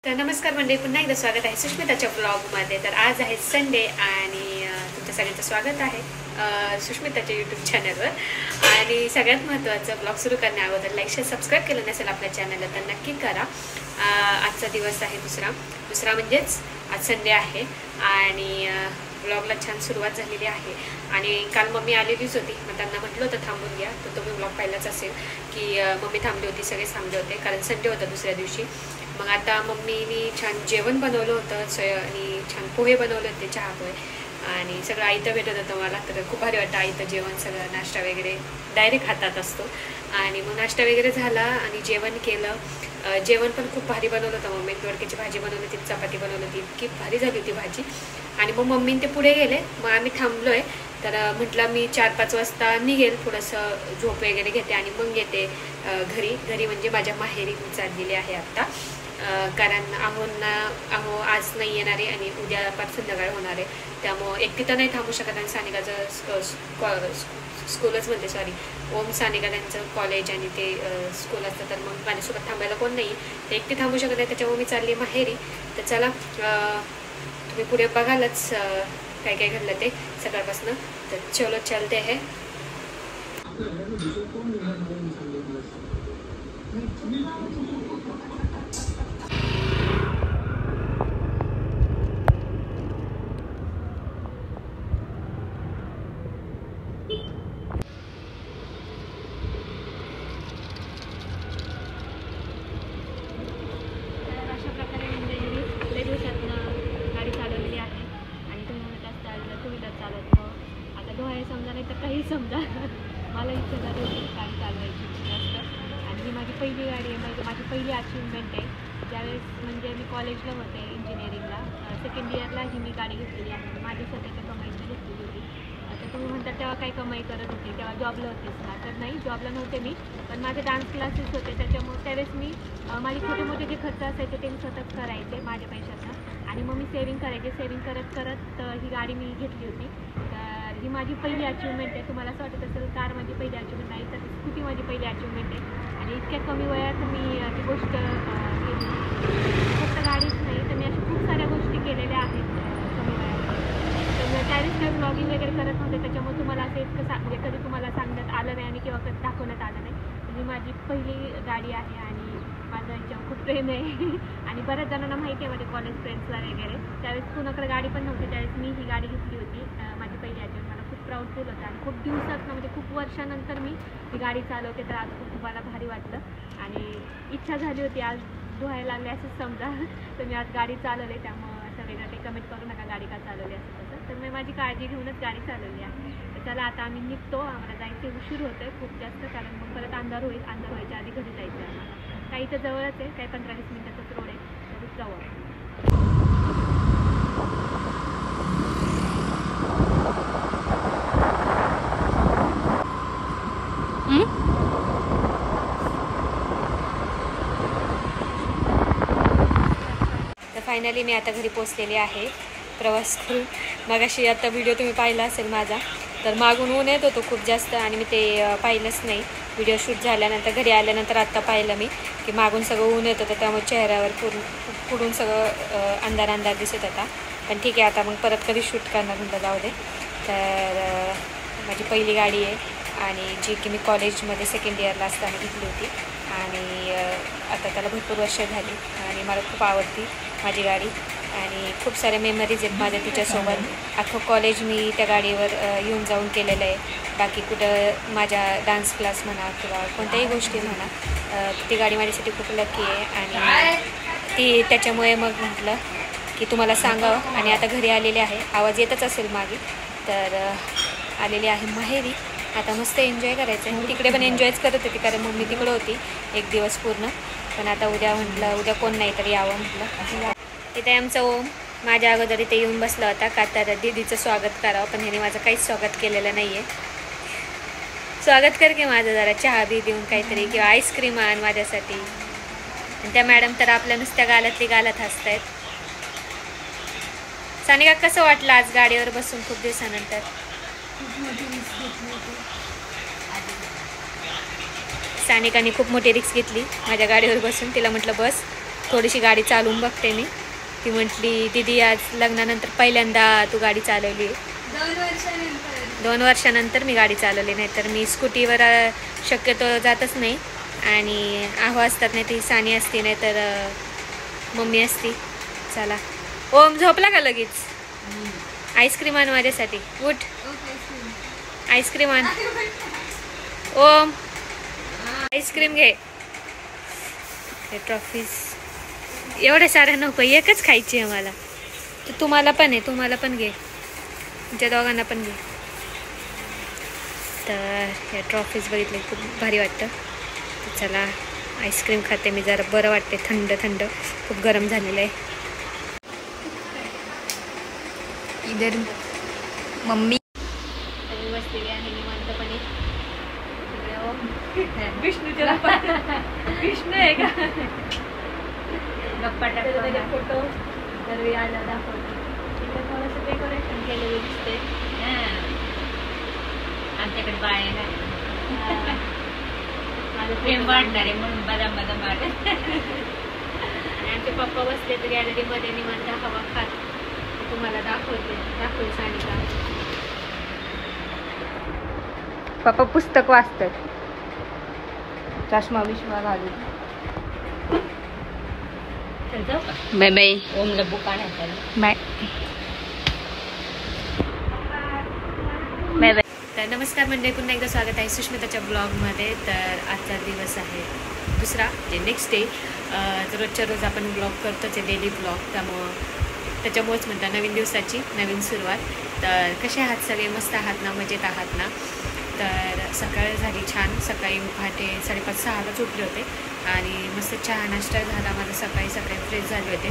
तर नमस्कार मंडळी, पुन्हा एकदा स्वागत आहे सुष्मिताच्या ब्लॉगमध्ये। तर आज आहे संडे आणि तुमच्या सगळ्यांचं स्वागत आहे सुष्मिताच्या यूट्यूब चॅनलवर। आणि सगळ्यात महत्त्वाचं, ब्लॉग सुरू करण्या अगोदर लाईक शेअर सबस्क्राईब केलं नसेल आपल्या चॅनलला तर नक्की करा। आजचा दिवस आहे दुसरा म्हणजेच आज संडे आहे आणि ब्लॉगला छान सुरुवात झालेली आहे। आणि काल मम्मी आलेलीच होती, मग त्यांना म्हटलं होतं थांबून घ्या, तर तुम्ही ब्लॉग पाहिलाच असेल की मम्मी थांबली होती, सगळे थांबले होते कारण संडे होता दुसऱ्या दिवशी। मग आता मम्मीनी छान जेवण बनवलं होतं आणि छान पोहे बनवले होते, चहा पोहे आणि सगळं आयतं भेटत होतं मला, तर खूप भारी वाटतं आयतं जेवण। सगळं नाश्ता वगैरे डायरेक्ट हातात असतो आणि मग नाश्ता वगैरे झाला आणि जेवण केलं। जेवण पण खूप भारी बनवलं होतं मम्मी, दोडक्याची भाजी बनवली होती, चपाती बनवली होती, इतकी भारी झाली होती भाजी। आणि मग मम्मीने ते पुढे गेले, मग आम्ही थांबलो आहे। तर म्हटलं मी 4-5 वाजता निघेल, थोडंसं झोप वगैरे घेते आणि मग येते घरी म्हणजे माझ्या माहेरी मी चाललेली आहे आत्ता। कारण अहो आज नाही येणार आहे आणि उद्या पाच संध्याकाळ होणार आहे, त्यामुळं एकटी तर नाही थांबू शकत। आणि सानिकाचं स्कूलच म्हणते, सॉरी, ओम सानिका त्यांचं कॉलेज आणि ते स्कूल असतं, तर मग माझ्यासोबत थांबायला कोण नाही, ते एकटी थांबू शकत नाही, त्याच्यामुळे मी चालली माहेरी। तर चला, तुम्ही पुढे बघालच काय काय घडलं ते सकाळपासून। तर चलो चलते है। समजा नाही तर काही समजा, मला इच्छा झाली होती गाडी चालवायची जास्त। आणि ही माझी पहिली गाडी आहे, म्हणजे माझी पहिली अचिव्हमेंट आहे। ज्यावेळेस म्हणजे मी कॉलेजला होते इंजिनिअरिंगला, सेकंड इयरला ही मी गाडी घेतलेली आहे, माझी स्वतःच्या कमाईची घेतलेली होती। तर तुम्ही म्हणतात तेव्हा काही कमाई करत होते, तेव्हा जॉबला होतेच ना? तर नाही, जॉबला नव्हते मी, पण माझे डान्स क्लासेस होते, त्याच्यामुळे त्यावेळेस मी माझे छोटे मोठे जे खर्च असायचे ते मी स्वतःच करायचे माझ्या पैशाचं। आणि मग मी सेविंग करायचे, सेविंग करत करत ही गाडी मी घेतली होती। तर ही माझी पहिली अचिव्हमेंट आहे। तुम्हाला असं वाटत असेल कार माझी पहिली अचिव्हमेंट नाही, तर स्कूटी माझी पहिली अचिव्हमेंट आहे। आणि इतक्या कमी वयात मी ती गोष्ट केली। फक्त गाडीच नाही, तर मी अशा खूप साऱ्या गोष्टी केलेल्या आहेत कमी वयात। तर त्यावेळेस काही ब्लॉगिंग वगैरे करत नव्हते, त्याच्यामुळे तुम्हाला असं इतकं म्हणजे कधी तुम्हाला सांगण्यात आलं नाही आणि किंवा कधी दाखवण्यात आलं नाही। ही माझी पहिली गाडी आहे आणि माझं याच्यावर खूप प्रेम आहे। आणि बऱ्याच जणांना माहिती आहे, माझे कॉलेज फ्रेंड्सला वगैरे, त्यावेळेस कुणाकडे गाडी पण नव्हती, त्यावेळेस मी ही गाडी घेतली होती, माझी पहिली आठवण। मला खूप प्राऊड फील होतं आणि खूप दिवसात म्हणजे खूप वर्षानंतर मी ही गाडी चालवते, तर आज खूप मला भारी वाटलं। आणि इच्छा झाली होती, आज धुवायला लागले असंच समजा, तर मी आज गाडी चालवली, त्यामुळं असं वेगळं काही कमेंट करू नका गाडी का चालवली असं तसं। तर मी माझी काळजी घेऊनच गाडी चालवली आहे। तर चला आता आम्ही निघतो, आम्हाला जायचं उशीर होतं आहे खूप जास्त, कारण मग परत अंधार होईल, अंधार व्हायच्या आधी घरी जायचं आहे आम्हाला। काही तर जवळच आहे, काही 15-20 मिनिटाचाच रोड आहे, तर जाऊ आपण। तर फायनली मी आता घरी पोचलेली आहे प्रवास करून। मगाशी आता व्हिडिओ तुम्ही पाहिला असेल माझा, तर मागून ऊन येत होतं खूप जास्त आणि मी ते पाहिलंच नाही। व्हिडिओ शूट झाल्यानंतर घरी आल्यानंतर आत्ता पाहिलं मी की मागून सगळं ऊन येत होतं, त्यामुळे चेहऱ्यावर पुढून सगळं अंधार दिसत होता। पण ठीक आहे, आता मग परत कधी शूट करणार म्हणलं, जाऊ दे। तर माझी पहिली गाडी आहे आणि जी की मी कॉलेजमध्ये सेकंड इयरला असताना घेतली होती आणि आता त्याला भरपूर वर्ष झाली आणि मला खूप आवडती माझी गाडी। आणि खूप सारे मेमरीज आहेत माझ्या तिच्यासोबत। अख्खं कॉलेज मी त्या गाडीवर येऊन जाऊन केलेलं आहे। बाकी कुठं माझ्या डान्स क्लास म्हणा किंवा कोणत्याही गोष्टी म्हणा, ती गाडी माझ्यासाठी खूप लकी आहे आणि त्याच्यामुळे मग म्हटलं की तुम्हाला सांगावं। आणि आता घरी आलेले आहे, आवाज येतच असेल मागे, तर आलेली आहे माहेरी। आता मस्त एन्जॉय करायचं आहे, तिकडे पण एन्जॉयच करत होती कारण मम्मी तिकडं होती एक दिवस पूर्ण। पण आता उद्या म्हटलं, उद्या कोण नाही तर यावं म्हटलं। इथे आमचा ओम माझ्या अगोदर इथे येऊन बसला होता का तर दीदीचं स्वागत करावं, पण ह्याने माझं काहीच स्वागत केलेलं नाही आहे। स्वागत कर की माझं, जरा चहा बी देऊन काहीतरी किंवा आईस्क्रीम आण माझ्यासाठी। आणि त्या मॅडम तर आपल्या नुसत्या गालात हसतायत। सानिका, कसं वाटलं आज गाडीवर बसून खूप दिवसानंतर? सानिकाने खूप मोठी रिक्स घेतली माझ्या गाडीवर बसून, तिला म्हटलं बस, थोडीशी गाडी चालवून बघते मी. ती म्हटली दीदी आज लग्नानंतर पहिल्यांदा तू गाडी चालवली. 2 वर्षानंतर मी गाडी चालवली. नाही तर मी स्कूटीवर शक्यतो जातच नाही. आणि आहो असतात, नाही ती सानी असती, नाही तर मम्मी असती. चला ओम झोपला का लगेच? आईस्क्रीम आण माझ्यासाठी. उठ आईस्क्रीम आण. ओम आईस्क्रीम घे. ट्रॉफीज एवढ्या साऱ्या नको, एकच खायची आहे मला. तर तुम्हाला पण आहे, तुम्हाला पण घे, तुमच्या दोघांना पण घे. तर या ट्रॉफीज बघितले खूप भारी वाटतं. तर चला आईस्क्रीम खाते मी, जरा बरं वाटते. थंड थंड खूप गरम झालेलं आहे. इधर मम्मी बसलेली आहे निवांतपणे. विष्णूच्या विष्णू आहे का? गप्पा टाकतो फोटो तर आला दाखवतो. इथं थोडंसं डेकोरेशन केलेलं दिसते. आमच्याकडे बाय प्रेम वाढणार आहे म्हणून बदाम बदाम वाढत. आणि आमचे पप्पा बसले तर गॅलरीमध्ये निवांत हवा खात. तुम्हाला दाखवते सानिका. पप्पा पुस्तक वाचतात, चष्मा बिष्मा घालून. Bye bye. ओमला बुक आणायचं. Bye bye bye. तर नमस्कार मंडळी, पुन्हा एकदा स्वागत आहे सुष्मिताच्या ब्लॉगमध्ये. तर आजचा दिवस आहे दुसरा, जे नेक्स्ट डे. रोजच्या रोज आपण ब्लॉग करतोच आहे, डेली ब्लॉग. त्याच्यामुळेच म्हणता नवीन दिवसाची नवीन सुरुवात. तर कसे आहात सगळे? मस्त आहात ना? मजेत आहात ना? तर सकाळ झाली छान. सकाळी पहाटे 5:30-6लाच उठले होते आणि मस्त चहा नाश्ता झाला माझा. सकाळी फ्रेश झाले होते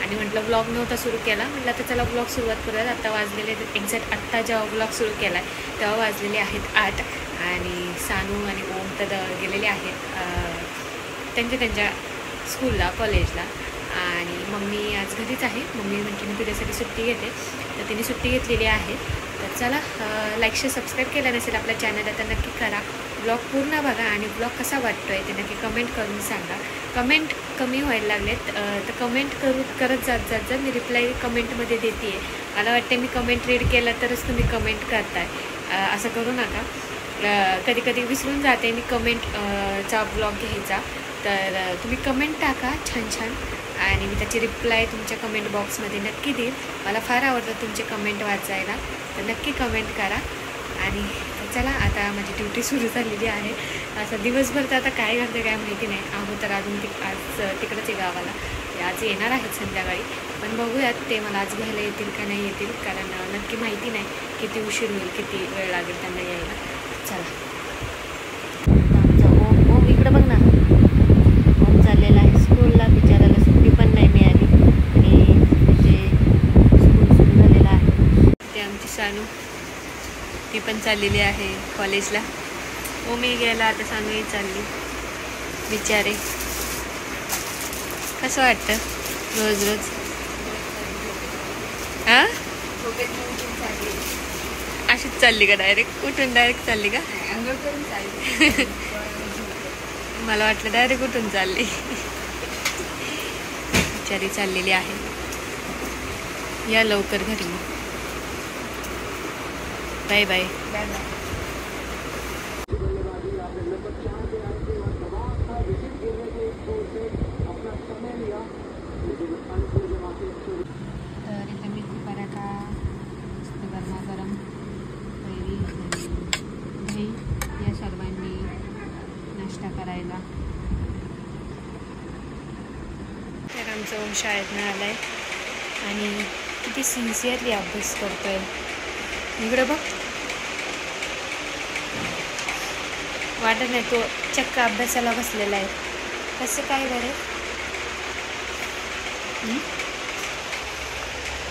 आणि म्हटलं ब्लॉग नव्हता सुरू केला. म्हटलं आता चला ब्लॉग सुरुवात करूयात. आता वाजलेले एक्झॅक्ट आत्ता जेव्हा ब्लॉग सुरू केला आहे तेव्हा वाजलेले आहेत 8. आणि सानू आणि ओम तर गेलेले आहेत त्यांच्या स्कूलला, कॉलेजला. आणि मम्मी आज घरीच आहे. मम्मी म्हटली मी तुझ्यासाठी सुट्टी घेते, तर तिने सुट्टी घेतलेली आहे. तर चला, लाईक शेअर सबस्क्राईब केला नसेल आपल्या चॅनलला तर नक्की करा. ब्लॉग पूर्ण बघा आणि ब्लॉग कसा वाटतो आहे ते नक्की कमेंट करून सांगा. कमेंट कमी व्हायला लागलेत तर कमेंट करत जात मी रिप्लाय कमेंटमध्ये देते आहे. मला वाटते मी कमेंट रीड केलं तरच तुम्ही कमेंट करताय, असं करू नका. कधी कधी विसरून जाते मी कमेंटचा ब्लॉग घ्यायचा. तर तुम्ही कमेंट टाका छान छान आणि मी त्याची रिप्लाय तुमच्या कमेंट बॉक्समध्ये नक्की देईल. मला फार आवडतं तुमचे कमेंट वाचायला, तर नक्की कमेंट करा. आणि चला आता माझी ड्युटी सुरू झालेली आहे. असं दिवसभर तर आता काय करते काय माहिती नाही. आहो तर अजून आज तिकडंच आहे गावाला. ते आज येणार आहेत संध्याकाळी, पण बघूयात ते मला आज घ्यायला येतील का नाही येतील, कारण नक्की माहिती नाही किती उशीर होईल, किती वेळ लागेल त्यांना यायला. चला ओम इकडं बघ ना. ओम चाललेला आहे स्कूलला. बिचाराला सुट्टी पण नाही मिळाली आणि म्हणजे स्कूल सुरू झालेलं आहे. ते आमची सानू ती पण चाललेली आहे कॉलेजला. ओमही गेला, आता सानूही चालली. बिचारे कसं वाटतं रोज रोज? हां अशीच चालली का? डायरेक्ट उठून डायरेक्ट चालली का? मला वाटलं डायरेक्ट उठून चालली. बिचारी चाललेली आहे. या लवकर घरी मग. Bye bye. तर इथे मेथी पराठा, गरमागरम कैरी आणि दही या सर्वांनी नाश्ता करायला. तर आमचा ओम शाळेतनं आला आहे आणि किती सिन्सिअरली अभ्यास करतोय. इकडं बघ, वाटत नाही तो चक्क अभ्यासाला बसलेला आहे. कसं काय बरं?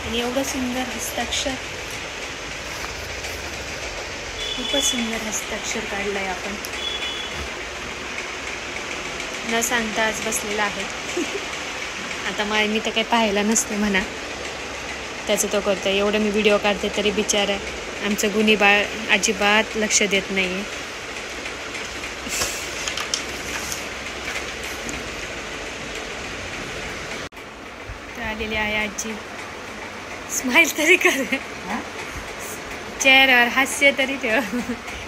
आणि एवढं सुंदर हस्ताक्षर, खूपच सुंदर हस्ताक्षर काढलं आहे आपण. न सांगता आज बसलेला आहे. आता मी तर काही पाहायला नसते म्हणा, त्याचं तो करतो. एवढं मी व्हिडिओ काढते तरी बिचारा आमचं गुणी बाळ अजिबात लक्ष देत नाही आहे. आलेली आहे आजी. स्माइल तरी कर, चेहऱ्यावर हास्य तरी ठेव.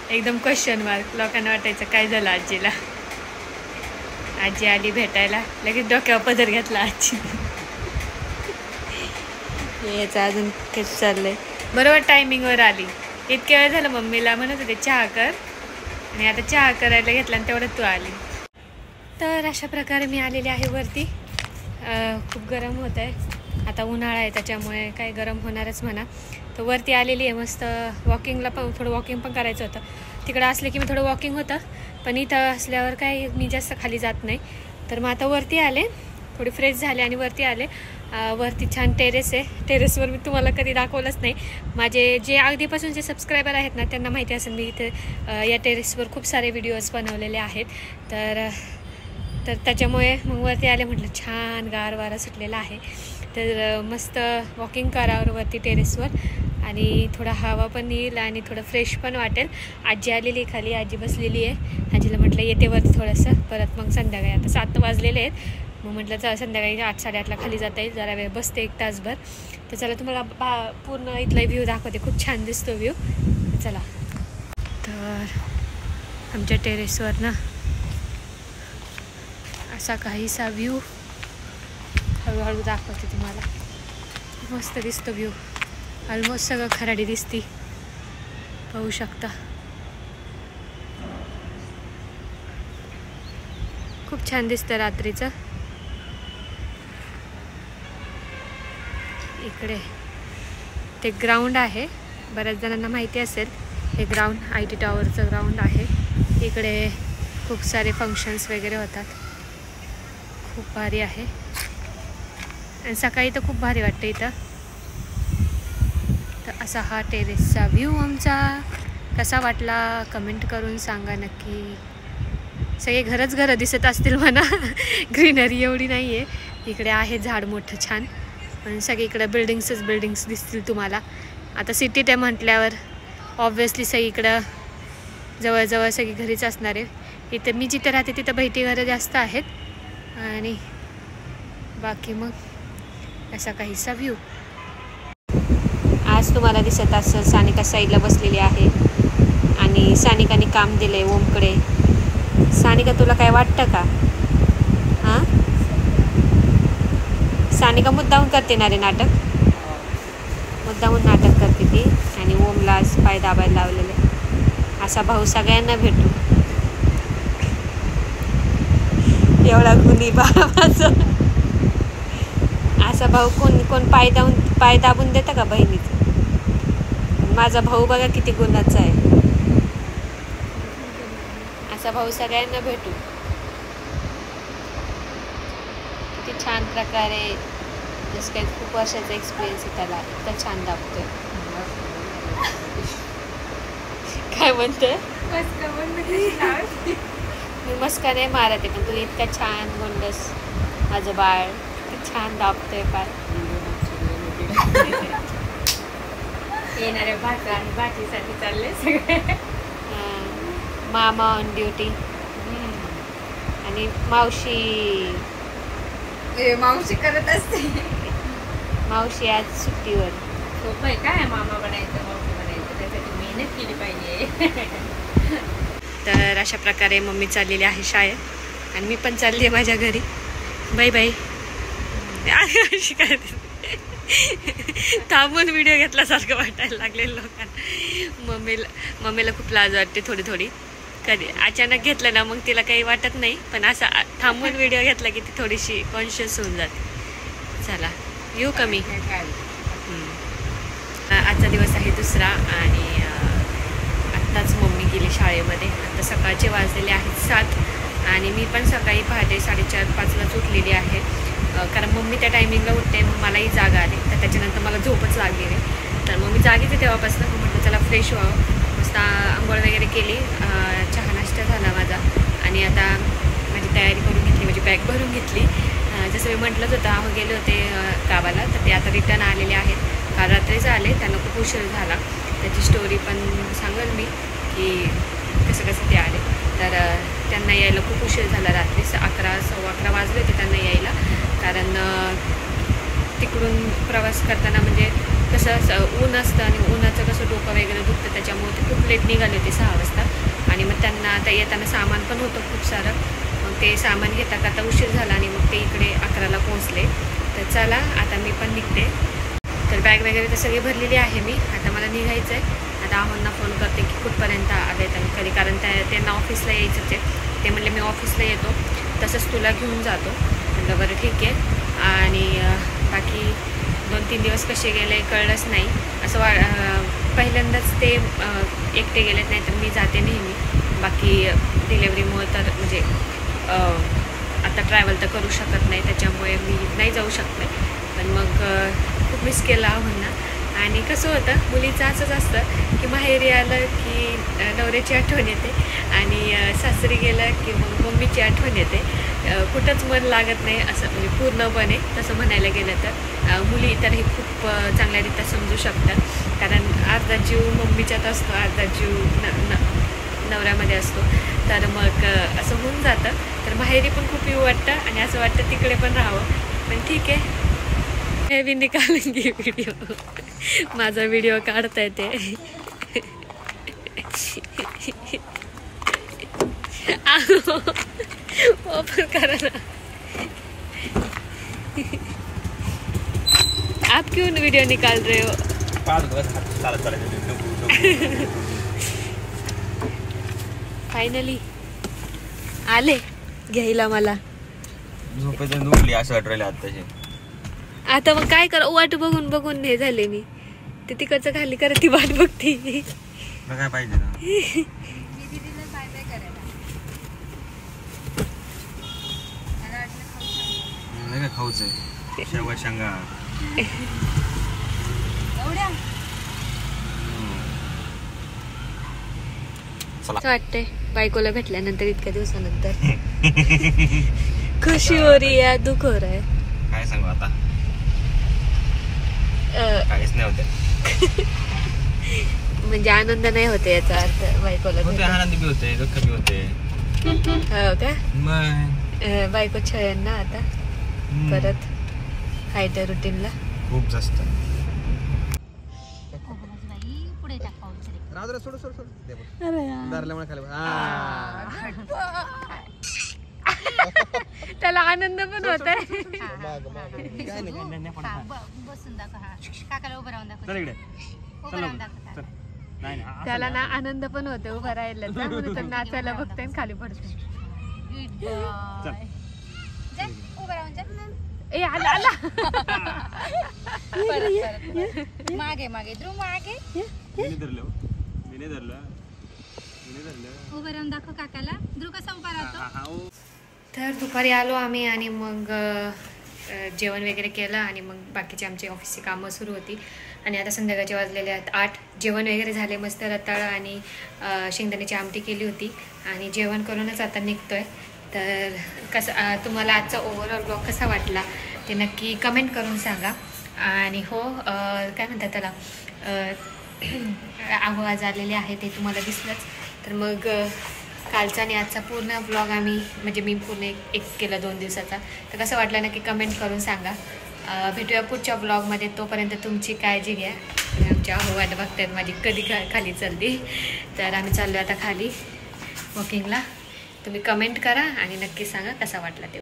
एकदम क्वेश्चन मार्क. लोकांना वाटायचं काय झालं आजीला. आजी आली भेटायला, लगेच डोक्यावर पदर घेतला आजी. याचं अजून कसं चाललंय. बरोबर टायमिंगवर आली. इतक्या वेळ झालं मम्मीला म्हणत होते चहा कर, आणि आता चहा करायला घेतला आणि तेवढं तू आली. तर अशा प्रकारे मी आलेली आहे वरती. खूप गरम होत आहे. आता उन्हाळा आहे त्याच्यामुळे काय गरम होणारच म्हणा. तर वरती आलेली आहे. मस्त वॉकिंगला पण थोडं वॉकिंग पण करायचं होतं. तिकडं असले की मी थोडं वॉकिंग होतं, पण इथं असल्यावर काय मी जास्त खाली जात नाही. तर मग आता वरती आले, थोडी फ्रेश झाले आणि वरती आले. वरती छान टेरेस आहे. टेरेसवर मी तुम्हाला कधी दाखवलंच नाही. माझे जे अगदीपासून जे सबस्क्रायबर आहेत ना त्यांना माहिती असेल मी इथे या टेरेसवर खूप सारे व्हिडिओज बनवलेले आहेत. तर त्याच्यामुळे मग वरती आले, म्हटलं छान गार वारा सुटलेला आहे. तर मस्त वॉकिंग करावं वरती टेरेसवर, आणि थोडा हवा पण येईल आणि थोडं फ्रेश पण वाटेल. आजी आलेली खाली, आजी बसलेली आहे. आजीला म्हटलं येते वरती थोडंसं, परत मग संध्याकाळी आता 7 वाजलेले आहेत. मग म्हटलं संध्याकाळी 8 साडेआठला खाली जाता येईल. जरा वेळ बसते 1 तासभर. तर चला तुम्हाला पूर्ण इथला व्ह्यू दाखवते. खूप छान दिसतो व्ह्यू. चला. तर आमच्या टेरेसवर ना असा काहीसा व्ह्यू हळूहळू दाखवते तुम्हाला. मस्त दिसतो व्ह्यू. ऑलमोस्ट सगळं खराडी दिसती, पाहू शकता. खूप छान दिसतं रात्रीचं. इकडे ते ग्राउंड आहे, बऱ्याच जणांना माहिती असेल. हे ग्राउंड IT टॉवरचं ग्राउंड आहे. इकडे खूप सारे फंक्शन्स वगैरे होतात. खूप भारी आहे, आणि सकाळी तर खूप भारी वाटतं इथं. तर असा हा टेरेसचा व्ह्यू आमचा. कसा वाटला कमेंट करून सांगा नक्की. सगळे घरं दिसत असतील म्हणा. ग्रीनरी एवढी नाही आहे. इकडे आहे झाड मोठं छान, पण सगळीकडे बिल्डिंग्स दिसतील तुम्हाला. आता सिटीत आहे म्हटल्यावर ऑब्व्हियसली सगळीकडं जवळजवळ सगळी घरीच असणार आहे. इथं मी जिथं राहते तिथं बैठी घरं जास्त आहेत, आणि बाकी मग असा काहीसा व्ह्यू. आज तुम्हाला दिसत असेल सानिका साईडला बसलेली आहे, आणि सानिकाने काम दिलं आहे ओमकडे. सानिका तुला काय वाटतं का? हां, सानिका मुद्दाहून करते ना रे नाटक. मुद्दाहून नाटक करते ती, आणि ओमला आज पाय दाबायला लावलेले. असा भाऊ सगळ्यांना भेटू. एवढा गुणी बाबाचं. असा भाऊ कोण पाय दाबून देतं का बहिणीचं? माझा भाऊ बघा किती गुणाचा आहे. असा भाऊ सगळ्यांना भेटू. किती छान प्रकारे, जसं काही खूप वर्षाचा एक्सपिरियन्स आहे त्याला, इतकं छान दाबतोय. काय म्हणतोय? मी मस्का नाही मारते, पण तू इतका छान गोंडस माझं बाळ, छान दाबतोय पाय. येणाऱ्या भाता आणि भाजीसाठी चालले सगळे. मामा ऑन ड्युटी, आणि मावशी करत असते. मावशी आज सुट्टीवर. सोपं आहे काय मामा बनायचं मावशी बनायचं, त्यासाठी मेहनत केली पाहिजे. तर अशा प्रकारे मम्मी चाललेली आहे शाळेत, आणि मी पण चालली आहे माझ्या घरी. Bye bye. अशी काय थांबून व्हिडिओ घेतल्यासारखं वाटायला लागलेलं लोकांना. मम्मीला खूप लाज वाटते थोडी. कधी अचानक घेतलं ना मग तिला काही वाटत नाही, पण असा थांबून व्हिडिओ घेतला की ती थोडीशी कॉन्शियस होऊन जाते. चला येऊ कमी. आजचा दिवस आहे दुसरा, आणि आत्ताच मम्मी गेली शाळेमध्ये. आता सकाळचे वाजलेले आहेत 7, आणि मी पण सकाळी पहाटे 4:30-5लाच उठलेली आहे. कारण मम्मी त्या टायमिंगला उठते, मग मलाही जाग आली. तर त्याच्यानंतर मला झोपच लागली नाही. तर मग मी जागीच आहे तेव्हापासून. मग म्हटलं चला फ्रेश व्हावं. मस्त आंघोळ वगैरे केली, चहा नाश्ता झाला माझा, आणि आता माझी तयारी करून घेतली, माझी बॅग भरून घेतली. जसं मी म्हटलंच होतं, आम्ही गेले होते गावाला, तर ते आता रिटर्न आलेले आहेत. काल रात्रीच आले, त्यांना खूप उशीर झाला. त्याची स्टोरी पण सांगेल मी की कसं ते आले. तर त्यांना यायला खूप उशीर झाला. रात्री 11, 11:15 वाजले होते त्यांना यायला, कारण इकडून प्रवास करताना म्हणजे कसं ऊन असतं आणि उन्हाचं कसं डोकं वगैरे दुखतं, त्याच्यामुळे ते खूप लेट निघाले होते 6 वाजता. आणि मग त्यांना आता येताना सामान पण होतं खूप सारं, मग ते सामान घेता आता उशीर झाला आणि मग ते इकडे 11ला पोहोचले. तर चला आता मी पण निघते. तर बॅग वगैरे तर सगळी भरलेली आहे मी, आता मला निघायचं आहे. आता आहोंना फोन करते की कुठपर्यंत आले त्यांनी कधी, कारण त्यांना ऑफिसला यायचंच आहे. ते म्हणले मी ऑफिसला येतो तसंच तुला घेऊन जातो. म्हटलं बरं ठीक आहे. आणि बाकी 2-3 दिवस कसे गेले कळलंच नाही. असं पहिल्यांदाच ते एकटे गेलेत, नाही तर मी जाते नेहमी. बाकी डिलेवरीमुळे तर म्हणजे आता ट्रॅव्हल तर करू शकत नाही, त्याच्यामुळे मी नाही जाऊ शकते. पण मग खूप मिस केलं आहोंना. आणि कसं होतं मुलीचं असंच असतं की माहेरी आलं की नवऱ्याची आठवण येते आणि सासरी गेलं की मग मम्मीची आठवण येते. कुठंच मन लागत नाही असं म्हणजे पूर्णपणे तसं म्हणायला गेलं तर. मुली तर हे खूप चांगल्यारीत्या समजू शकतात, कारण अर्धा जीव मम्मीच्यात असतो, अर्धा जीव नवऱ्यामध्ये असतो. तर मग असं होऊन जातं. तर माहेरी पण खूप येऊ वाटतं आणि असं वाटतं तिकडे पण राहावं. पण ठीक आहे, हे मी निकालूंगी व्हिडिओ. माझा व्हिडिओ काढता येते. ओपन करा ना. आप क्यों वीडियो निकाल रहे हो? फायनली आले घ्यायला मला. झोपेतून उठली असं वाटलं आताची. आता मग काय कर, वाट बघून बघून हे झाले मी. ते तिकडचं खाली करत ती वाट बघते. काय पाहिजे ना काय खाऊच आहे. शेवगा शेंगा असं वाटतंय बायकोला भेटल्यानंतर इतक्या दिवसानंतर. खुशी हो रही है, दुख हो रहा है. काय सांगू आता, काहीच नाही होते. म्हणजे आनंद नाही होते याचा अर्थ बायकोला होते, आनंद बी होते, दुःख बी होते. हो का? मग बायको छळेन ना आता परत हाय त्या रुटीनला खूप जास्त. त्याला आनंद पण होत आहे. त्याला ना आनंद पण होते उभा राहिला, म्हणून तर नाचायला बघते खाली पडते. ए आला आला. मागे मागे ध्रुव मागे उभं राहून दाखव काकाला. ध्रुव कसा उभा राहतो. तर दुपारी आलो आम्ही आणि मग जेवण वगैरे केलं आणि मग बाकीचे आमचे ऑफिसची कामं सुरू होती. आणि आता संध्याकाळचे वाजलेले आहेत 8. जेवण वगैरे झाले, मस्त रताळं आणि शेंगदाण्याची आमटी केली होती आणि जेवण करूनच आता निघतोय. तर कसं तुम्हाला आजचा ओव्हरऑल ब्लॉग कसा वाटला ते नक्की कमेंट करून सांगा. आणि हो काय म्हणतात त्याला आवाज आलेले आहे ते तुम्हाला दिसलंच. तर मग कालचा आणि आजचा पूर्ण ब्लॉग आम्ही म्हणजे मी पूर्ण एक केला 2 दिवसाचा. तर कसं वाटलं नक्की कमेंट करून सांगा. भेटूया पुढच्या ब्लॉगमध्ये. तोपर्यंत तुमची काळजी घ्या. आमच्या वाट बघतायत माझी कधी खाली चालली. तर आम्ही चाललो आता खाली वॉकिंगला. तुम्ही कमेंट करा आणि नक्की सांगा कसा वाटला ते.